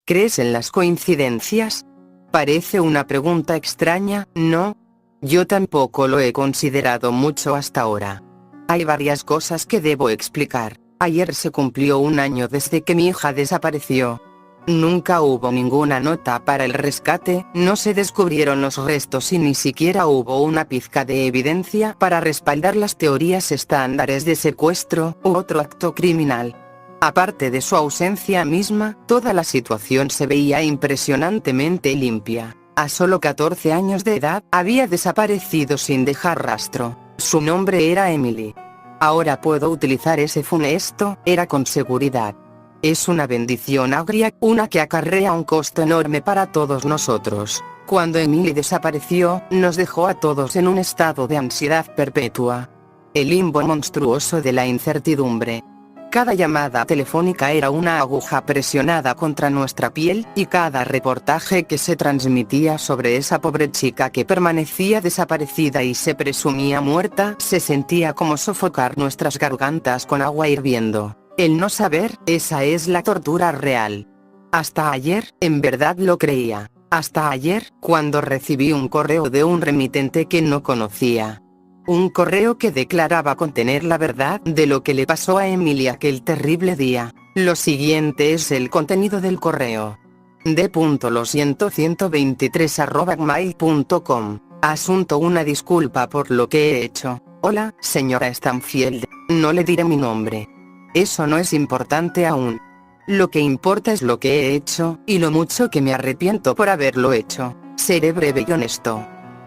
¿Crees en las coincidencias? Parece una pregunta extraña, ¿no? Yo tampoco lo he considerado mucho hasta ahora. Hay varias cosas que debo explicar. Ayer se cumplió un año desde que mi hija desapareció. Nunca hubo ninguna nota para el rescate, no se descubrieron los restos y ni siquiera hubo una pizca de evidencia para respaldar las teorías estándares de secuestro u otro acto criminal. Aparte de su ausencia misma, toda la situación se veía impresionantemente limpia. A solo 14 años de edad, había desaparecido sin dejar rastro. Su nombre era Emily. Ahora puedo utilizar ese funesto era con seguridad. Es una bendición agria, una que acarrea un costo enorme para todos nosotros. Cuando Emily desapareció, nos dejó a todos en un estado de ansiedad perpetua. El limbo monstruoso de la incertidumbre. Cada llamada telefónica era una aguja presionada contra nuestra piel, y cada reportaje que se transmitía sobre esa pobre chica que permanecía desaparecida y se presumía muerta se sentía como sofocar nuestras gargantas con agua hirviendo. El no saber, esa es la tortura real. Hasta ayer, en verdad lo creía. Hasta ayer, cuando recibí un correo de un remitente que no conocía. Un correo que declaraba contener la verdad de lo que le pasó a Emily aquel terrible día. Lo siguiente es el contenido del correo. d.lo123@gmail.com. Asunto: una disculpa por lo que he hecho. Hola, señora Stanfield. No le diré mi nombre. Eso no es importante aún. Lo que importa es lo que he hecho, y lo mucho que me arrepiento por haberlo hecho. Seré breve y honesto.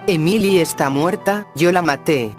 Emily está muerta, yo la maté.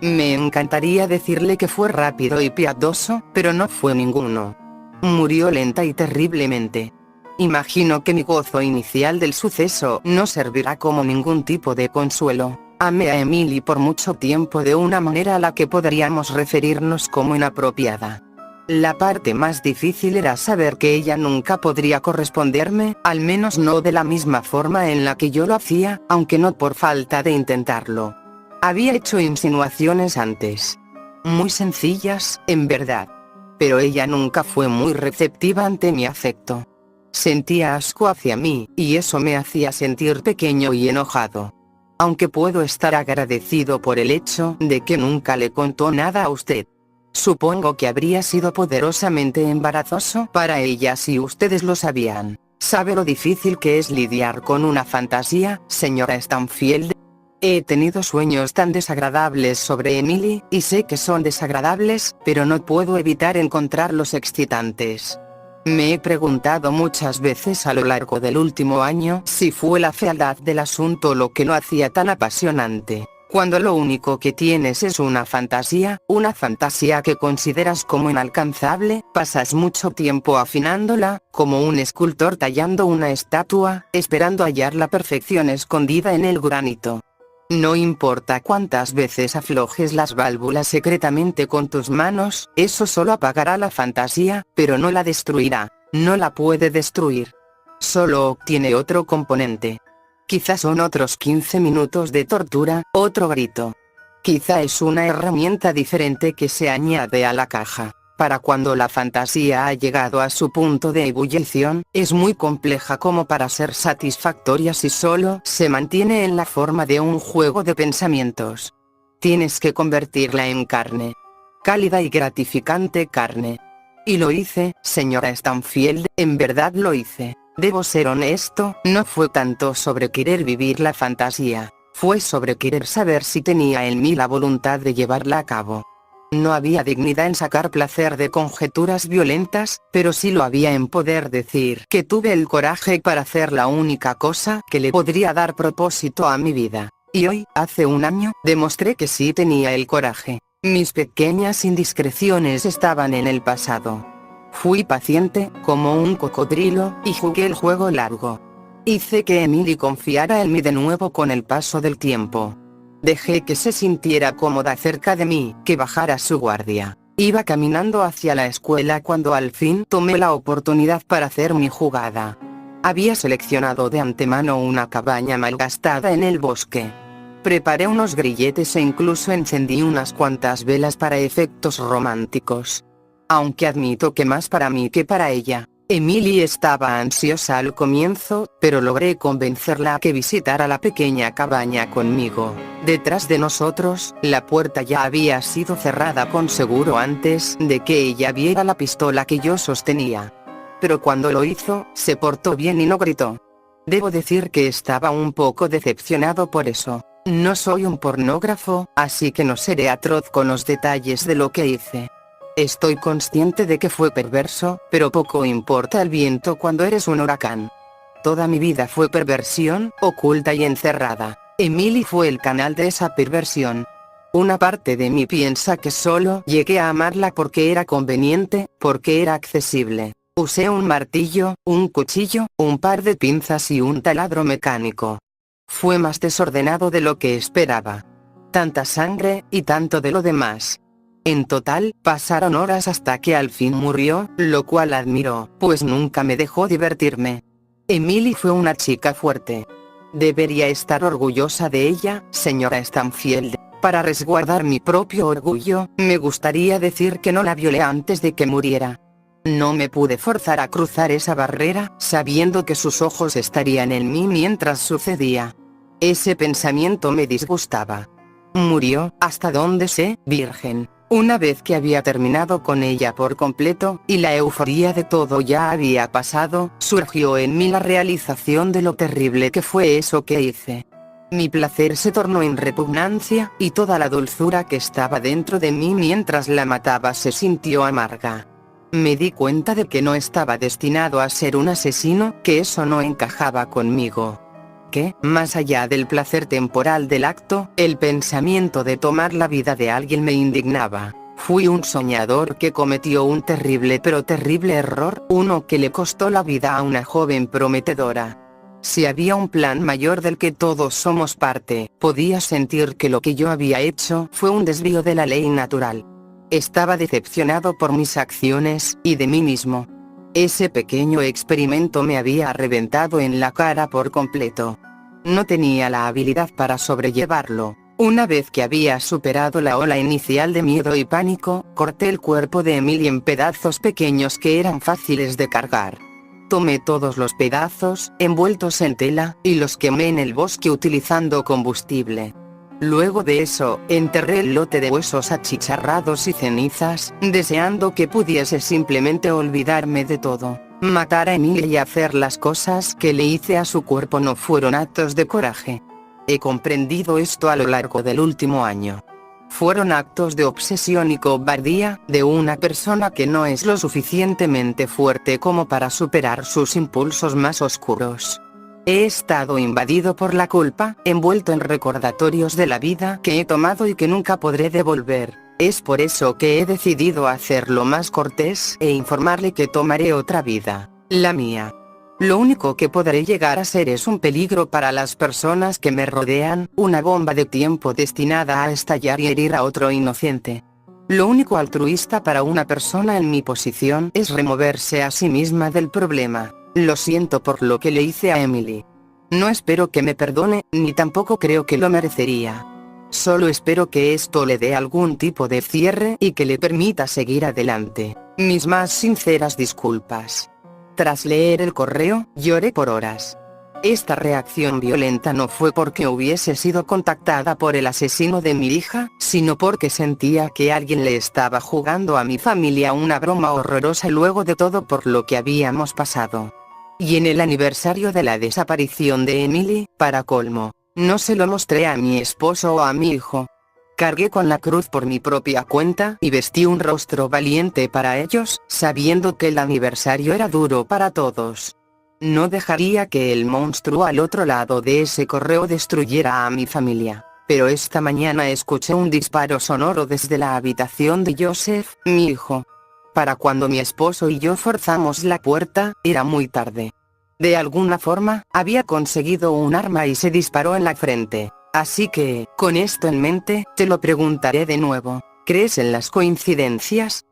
Me encantaría decirle que fue rápido y piadoso, pero no fue ninguno. Murió lenta y terriblemente. Imagino que mi gozo inicial del suceso no servirá como ningún tipo de consuelo. Amé a Emily por mucho tiempo de una manera a la que podríamos referirnos como inapropiada. La parte más difícil era saber que ella nunca podría corresponderme, al menos no de la misma forma en la que yo lo hacía, aunque no por falta de intentarlo. Había hecho insinuaciones antes. Muy sencillas, en verdad. Pero ella nunca fue muy receptiva ante mi afecto. Sentía asco hacia mí, y eso me hacía sentir pequeño y enojado. Aunque puedo estar agradecido por el hecho de que nunca le contó nada a usted. Supongo que habría sido poderosamente embarazoso para ella si ustedes lo sabían. ¿Sabe lo difícil que es lidiar con una fantasía, señora Stanfield? He tenido sueños tan desagradables sobre Emily, y sé que son desagradables, pero no puedo evitar encontrarlos excitantes. Me he preguntado muchas veces a lo largo del último año si fue la fealdad del asunto lo que lo hacía tan apasionante. Cuando lo único que tienes es una fantasía que consideras como inalcanzable, pasas mucho tiempo afinándola, como un escultor tallando una estatua, esperando hallar la perfección escondida en el granito. No importa cuántas veces aflojes las válvulas secretamente con tus manos, eso solo apagará la fantasía, pero no la destruirá, no la puede destruir. Solo obtiene otro componente. Quizás son otros 15 minutos de tortura, otro grito. Quizá es una herramienta diferente que se añade a la caja. Para cuando la fantasía ha llegado a su punto de ebullición, es muy compleja como para ser satisfactoria si solo se mantiene en la forma de un juego de pensamientos. Tienes que convertirla en carne. Cálida y gratificante carne. Y lo hice, señora Stanfield, en verdad lo hice. Debo ser honesto, no fue tanto sobre querer vivir la fantasía, fue sobre querer saber si tenía en mí la voluntad de llevarla a cabo. No había dignidad en sacar placer de conjeturas violentas, pero sí lo había en poder decir que tuve el coraje para hacer la única cosa que le podría dar propósito a mi vida. Y hoy, hace un año, demostré que sí tenía el coraje. Mis pequeñas indiscreciones estaban en el pasado. Fui paciente, como un cocodrilo, y jugué el juego largo. Hice que Emily confiara en mí de nuevo con el paso del tiempo. Dejé que se sintiera cómoda cerca de mí, que bajara su guardia. Iba caminando hacia la escuela cuando al fin tomé la oportunidad para hacer mi jugada. Había seleccionado de antemano una cabaña malgastada en el bosque. Preparé unos grilletes e incluso encendí unas cuantas velas para efectos románticos. Aunque admito que más para mí que para ella. Emily estaba ansiosa al comienzo, pero logré convencerla a que visitara la pequeña cabaña conmigo. Detrás de nosotros, la puerta ya había sido cerrada con seguro antes de que ella viera la pistola que yo sostenía. Pero cuando lo hizo, se portó bien y no gritó. Debo decir que estaba un poco decepcionado por eso. No soy un pornógrafo, así que no seré atroz con los detalles de lo que hice. Estoy consciente de que fue perverso, pero poco importa el viento cuando eres un huracán. Toda mi vida fue perversión, oculta y encerrada. Emily fue el canal de esa perversión. Una parte de mí piensa que solo llegué a amarla porque era conveniente, porque era accesible. Usé un martillo, un cuchillo, un par de pinzas y un taladro mecánico. Fue más desordenado de lo que esperaba. Tanta sangre, y tanto de lo demás. En total, pasaron horas hasta que al fin murió, lo cual admiro, pues nunca me dejó divertirme. Emily fue una chica fuerte. Debería estar orgullosa de ella, señora Stanfield. Para resguardar mi propio orgullo, me gustaría decir que no la violé antes de que muriera. No me pude forzar a cruzar esa barrera, sabiendo que sus ojos estarían en mí mientras sucedía. Ese pensamiento me disgustaba. Murió, hasta donde sé, virgen. Una vez que había terminado con ella por completo, y la euforía de todo ya había pasado, surgió en mí la realización de lo terrible que fue eso que hice. Mi placer se tornó en repugnancia, y toda la dulzura que estaba dentro de mí mientras la mataba se sintió amarga. Me di cuenta de que no estaba destinado a ser un asesino, que eso no encajaba conmigo. Que, más allá del placer temporal del acto, el pensamiento de tomar la vida de alguien me indignaba. Fui un soñador que cometió un terrible pero terrible error, uno que le costó la vida a una joven prometedora. Si había un plan mayor del que todos somos parte, podía sentir que lo que yo había hecho fue un desvío de la ley natural. Estaba decepcionado por mis acciones, y de mí mismo. Ese pequeño experimento me había reventado en la cara por completo. No tenía la habilidad para sobrellevarlo. Una vez que había superado la ola inicial de miedo y pánico, corté el cuerpo de Emily en pedazos pequeños que eran fáciles de cargar. Tomé todos los pedazos, envueltos en tela, y los quemé en el bosque utilizando combustible. Luego de eso, enterré el lote de huesos achicharrados y cenizas, deseando que pudiese simplemente olvidarme de todo. Matar a Emily y hacer las cosas que le hice a su cuerpo no fueron actos de coraje. He comprendido esto a lo largo del último año. Fueron actos de obsesión y cobardía, de una persona que no es lo suficientemente fuerte como para superar sus impulsos más oscuros. He estado invadido por la culpa, envuelto en recordatorios de la vida que he tomado y que nunca podré devolver. Es por eso que he decidido hacerlo más cortés e informarle que tomaré otra vida, la mía. Lo único que podré llegar a ser es un peligro para las personas que me rodean, una bomba de tiempo destinada a estallar y herir a otro inocente. Lo único altruista para una persona en mi posición es removerse a sí misma del problema. Lo siento por lo que le hice a Emily. No espero que me perdone, ni tampoco creo que lo merecería. Solo espero que esto le dé algún tipo de cierre y que le permita seguir adelante. Mis más sinceras disculpas. Tras leer el correo, lloré por horas. Esta reacción violenta no fue porque hubiese sido contactada por el asesino de mi hija, sino porque sentía que alguien le estaba jugando a mi familia una broma horrorosa luego de todo por lo que habíamos pasado. Y en el aniversario de la desaparición de Emily, para colmo, no se lo mostré a mi esposo o a mi hijo. Cargué con la cruz por mi propia cuenta y vestí un rostro valiente para ellos, sabiendo que el aniversario era duro para todos. No dejaría que el monstruo al otro lado de ese correo destruyera a mi familia. Pero esta mañana escuché un disparo sonoro desde la habitación de Joseph, mi hijo. Para cuando mi esposo y yo forzamos la puerta, era muy tarde. De alguna forma, había conseguido un arma y se disparó en la frente. Así que, con esto en mente, te lo preguntaré de nuevo. ¿Crees en las coincidencias?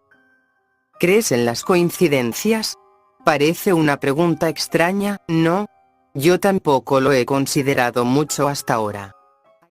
¿Crees en las coincidencias? Parece una pregunta extraña, ¿no? Yo tampoco lo he considerado mucho hasta ahora.